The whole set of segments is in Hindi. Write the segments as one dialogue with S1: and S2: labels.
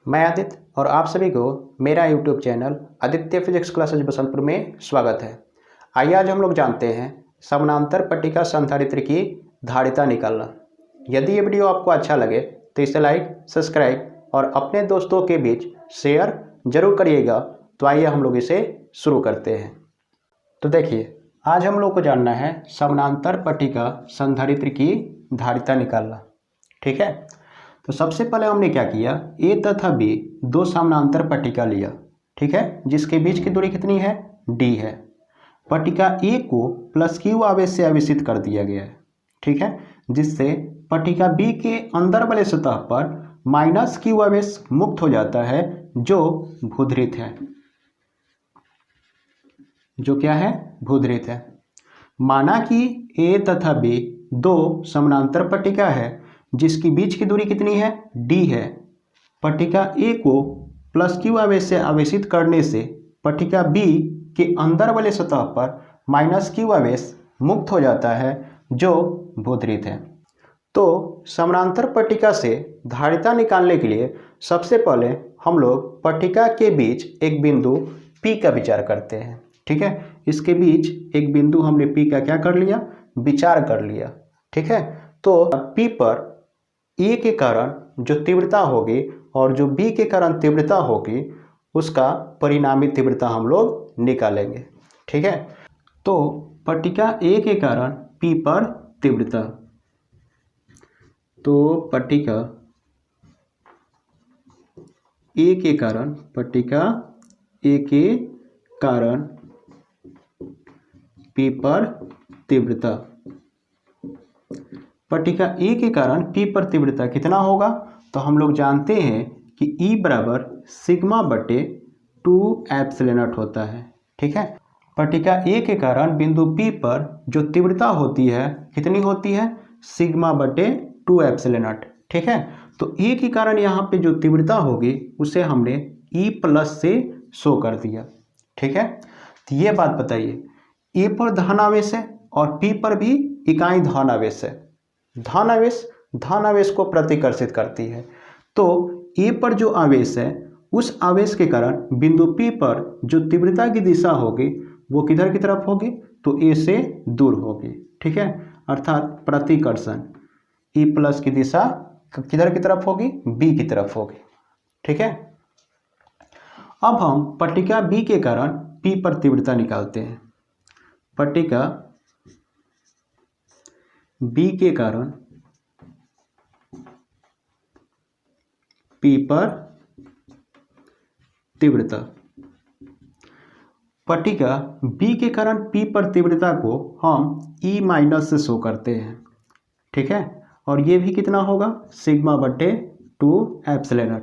S1: मैं आदित्य और आप सभी को मेरा YouTube channel Aditya physics classes Basantpur में स्वागत है। आइए आज हम लोग जानते हैं समानांतर पट्टिका संधारित्र की धारिता निकालना। यदि ये वीडियो आपको अच्छा लगे तो इसे लाइक, सब्सक्राइब और अपने दोस्तों के बीच शेयर जरूर करिएगा। तो आइए हम लोग इसे शुरू करते हैं। तो देखिए, आज हम लोग को जानना है समानांतर पट्टिका संधारित्र की धारिता निकालना। ठीक है, तो सबसे पहले हमने क्या किया, ए तथा बी दो समानांतर पट्टिका लिया। ठीक है, जिसके बीच की दूरी कितनी है, डी है। पट्टिका ए को प्लस क्यू आवेश से आवेशित कर दिया गया है। ठीक है, जिससे पट्टिका बी के अंदर वाले सतह पर माइनस क्यू आवेश मुक्त हो जाता है, जो भूधृत है। जो क्या है, भूधृत है। माना कि ए तथा बी दो समानांतर पट्टिका है जिसकी बीच की दूरी कितनी है, डी है। पट्टिका ए को प्लस क्यू आवेश से आवेशित करने से पट्टिका बी के अंदर वाले सतह पर माइनस क्यू आवेश मुक्त हो जाता है, जो भूधृत है। तो समानांतर पट्टिका से धारिता निकालने के लिए सबसे पहले हम लोग पट्टिका के बीच एक बिंदु P का विचार करते हैं। ठीक है, इसके बीच एक बिंदु हमने P का क्या कर लिया, विचार कर लिया। ठीक है, तो P पर ए के कारण जो तीव्रता होगी और जो बी के कारण तीव्रता होगी, उसका परिणामी तीव्रता हम लोग निकालेंगे। ठीक है, तो पट्टिका ए के कारण पी पर तीव्रता, तो पट्टिका ए के कारण, पट्टिका ए के कारण पी पर तीव्रता, पट्टिका ए के कारण पी पर तीव्रता कितना होगा, तो हम लोग जानते हैं कि E बराबर सिग्मा बटे 2ε0 होता है। ठीक है, पट्टिका ए के कारण बिंदु P पर जो तीव्रता होती है कितनी होती है, सिग्मा बटे 2ε0। ठीक है, तो ए के कारण यहाँ पे जो तीव्रता होगी उसे हमने E प्लस से शो कर दिया। ठीक है, तो ये बात बताइए, ए पर धन आवेश है और P पर भी इकाई धन आवेश है। धन आवेश को प्रतिकर्षित करती है। तो ए पर जो आवेश है, उस आवेश के कारण बिंदु P पर जो तीव्रता की दिशा होगी वो किधर की तरफ होगी, तो ए से दूर होगी। ठीक है, अर्थात प्रतिकर्षण E प्लस की दिशा किधर की तरफ होगी, B की तरफ होगी। ठीक है, अब हम पट्टिका B के कारण P पर तीव्रता निकालते हैं। पट्टिका B के कारण P पर तीव्रता, पट्टिका B के कारण P पर तीव्रता को हम E माइनस से शो करते हैं। ठीक है, और ये भी कितना होगा, सिग्मा बटे 2ε0।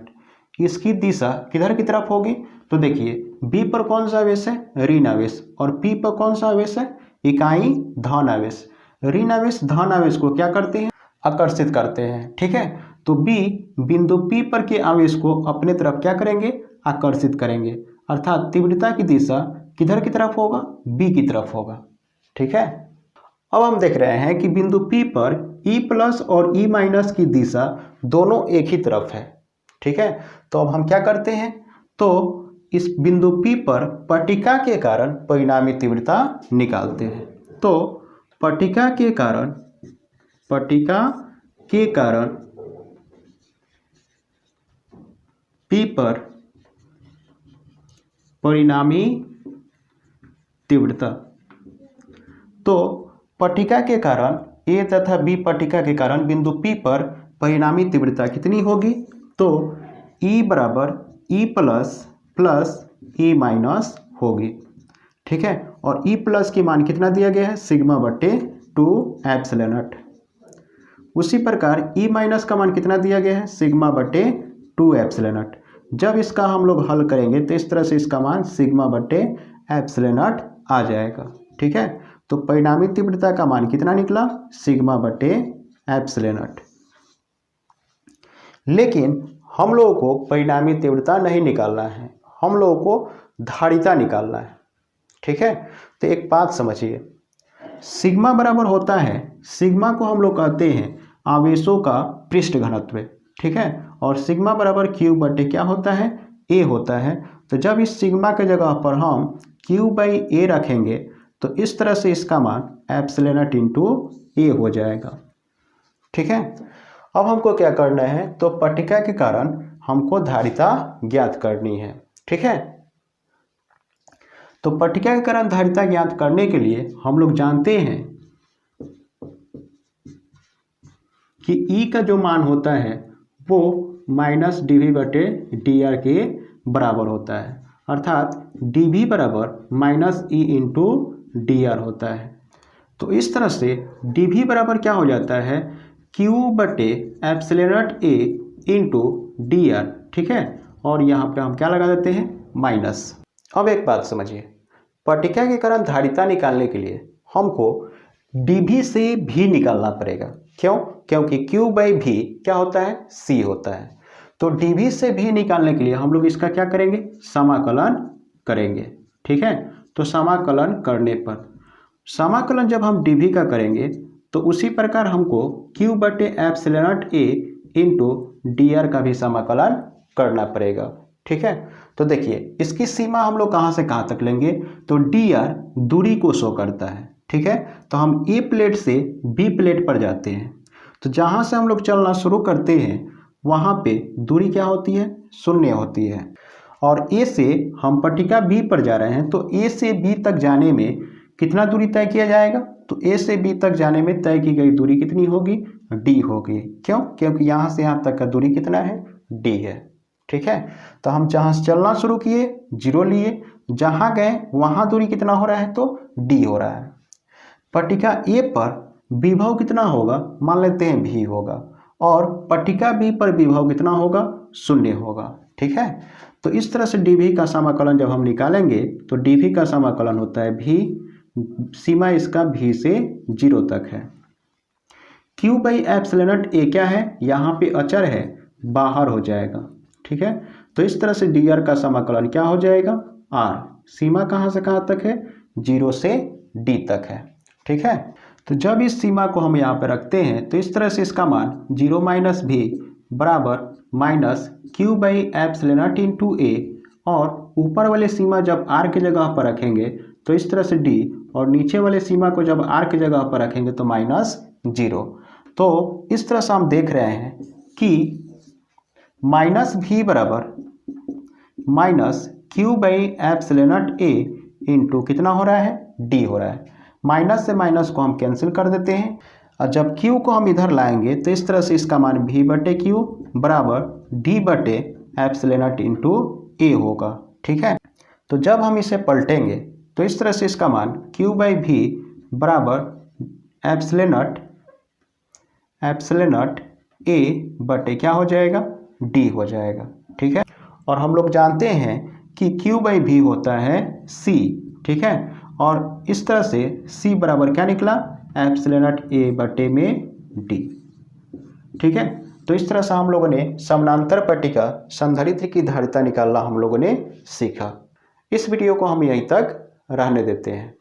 S1: इसकी दिशा किधर की तरफ होगी, तो देखिए B पर कौन सा आवेश है, ऋण आवेश, और P पर कौन सा आवेश है, इकाई धन आवेश। ऋण आवेश धन आवेश को क्या करते हैं, आकर्षित करते हैं। ठीक है, तो B बिंदु P पर के आवेश को अपने तरफ क्या करेंगे, आकर्षित करेंगे, अर्थात तीव्रता की दिशा किधर की तरफ होगा, B की तरफ होगा। ठीक है, अब हम देख रहे हैं कि बिंदु P पर E प्लस और E माइनस की दिशा दोनों एक ही तरफ है। ठीक है, तो अब हम क्या करते हैं, तो इस बिंदु P पर पट्टिका के कारण परिणामी तीव्रता निकालते हैं। तो पट्टिका के कारण P पर परिणामी तीव्रता, तो पट्टिका के कारण A तथा B पट्टिका के कारण बिंदु P पर परिणामी तीव्रता कितनी होगी, तो E बराबर E प्लस E माइनस होगी। ठीक है, और E प्लस की मान कितना दिया गया है, सिग्मा बटे 2ε0। उसी प्रकार E माइनस का मान कितना दिया गया है, सिग्मा बटे 2ε0। जब इसका हम लोग हल करेंगे तो इस तरह से इसका मान सिग्मा बटे ε0 आ जाएगा। ठीक है, तो परिणामी तीव्रता का मान कितना निकला, सिग्मा बटे ε0। लेकिन हम लोगों को परिणामी तीव्रता नहीं निकालना है, हम लोगों को धारिता निकालना है। ठीक है, तो एक बात समझिए, सिग्मा बराबर होता है, सिग्मा को हम लोग कहते हैं आवेशों का पृष्ठ घनत्व। ठीक है। और सिग्मा बराबर क्यू बटे क्या होता है, ए होता है। तो जब इस सिग्मा के जगह पर हम क्यू बाई ए रखेंगे तो इस तरह से इसका मान एप्सिलॉन नॉट इंटू ए हो जाएगा। ठीक है। अब हमको क्या करना है, तो पट्टिका के कारण हमको धारिता ज्ञात करनी है। ठीक है। तो पट्टिका के कारण धारिता ज्ञात करने के लिए हम लोग जानते हैं कि ई का जो मान होता है वो माइनस डी वी बटे डी आर के बराबर होता है, अर्थात डी वी बराबर minus E into D R होता है। तो इस तरह से डी वी बराबर क्या हो जाता है, क्यू बटे epsilon not a into D R. ठीक है। और यहाँ पे हम क्या लगा देते हैं, माइनस। अब एक बात समझिए, पट्टिका के कारण धारिता निकालने के लिए हमको डी वी से भी निकालना पड़ेगा। क्यों? क्योंकि क्यू बाई भी क्या होता है, सी होता है। तो डी वी से भी निकालने के लिए हम लोग इसका क्या करेंगे, समाकलन करेंगे। ठीक है। तो समाकलन करने पर, समाकलन जब हम डी वी का करेंगे तो उसी प्रकार हमको क्यू बटे epsilon not a into D R का भी समाकलन करना पड़ेगा। ठीक है। तो देखिए इसकी सीमा हम लोग कहाँ से कहाँ तक लेंगे, तो डी आर दूरी को शो करता है। ठीक है। तो हम ए प्लेट से बी प्लेट पर जाते हैं, तो जहाँ से हम लोग चलना शुरू करते हैं वहाँ पे दूरी क्या होती है, शून्य होती है। और ए से हम पट्टिका बी पर जा रहे हैं, तो ए से बी तक जाने में कितना दूरी तय किया जाएगा, तो ए से बी तक जाने में तय की गई दूरी कितनी होगी, डी होगी। क्यों? क्योंकि यहाँ से यहाँ तक का दूरी कितना है, डी है। ठीक है। तो हम जहाँ से चलना शुरू किए 0 लिए, जहाँ गए वहाँ दूरी कितना हो रहा है, तो डी हो रहा है। पट्टिका ए पर विभव कितना होगा, मान लेते हैं भी होगा, और पट्टिका बी पर विभव कितना होगा, 0 होगा। ठीक है। तो इस तरह से डी वी का समाकलन जब हम निकालेंगे तो डी वी का समाकलन होता है भी, सीमा इसका भी से 0 तक है। Q by epsilon not a क्या है, यहाँ पे अचर है, बाहर हो जाएगा। ठीक है। तो इस तरह से डी आर का समाकलन क्या हो जाएगा, आर। सीमा कहाँ से कहाँ तक है, 0 से डी तक है। ठीक है। तो जब इस सीमा को हम यहाँ पे रखते हैं तो इस तरह से इसका मान 0 माइनस भी बराबर minus q by epsilon not into a, और ऊपर वाले सीमा जब आर की जगह पर रखेंगे तो इस तरह से डी, और नीचे वाले सीमा को जब आर की जगह पर रखेंगे तो माइनस 0। तो इस तरह से हम देख रहे हैं कि माइनस भी बराबर minus q by epsilon not a into कितना हो रहा है, डी हो रहा है। माइनस से माइनस को हम कैंसिल कर देते हैं, और जब क्यू को हम इधर लाएंगे तो इस तरह से इसका मान भी बटे क्यू बराबर डी बटे एप्सिलॉन नॉट इंटू ए होगा। ठीक है। तो जब हम इसे पलटेंगे तो इस तरह से इसका मान क्यू बाई भी बराबर एप्सिलॉन नॉट ए बटे क्या हो जाएगा, डी हो जाएगा। ठीक है। और हम लोग जानते हैं कि क्यू बाई भी होता है सी। ठीक है। और इस तरह से C बराबर क्या निकला, एप्सिलॉन नॉट ए बटे में डी। ठीक है। तो इस तरह से हम लोगों ने समानांतर पट्टिका संधारित्र की धारिता निकालना हम लोगों ने सीखा। इस वीडियो को हम यहीं तक रहने देते हैं।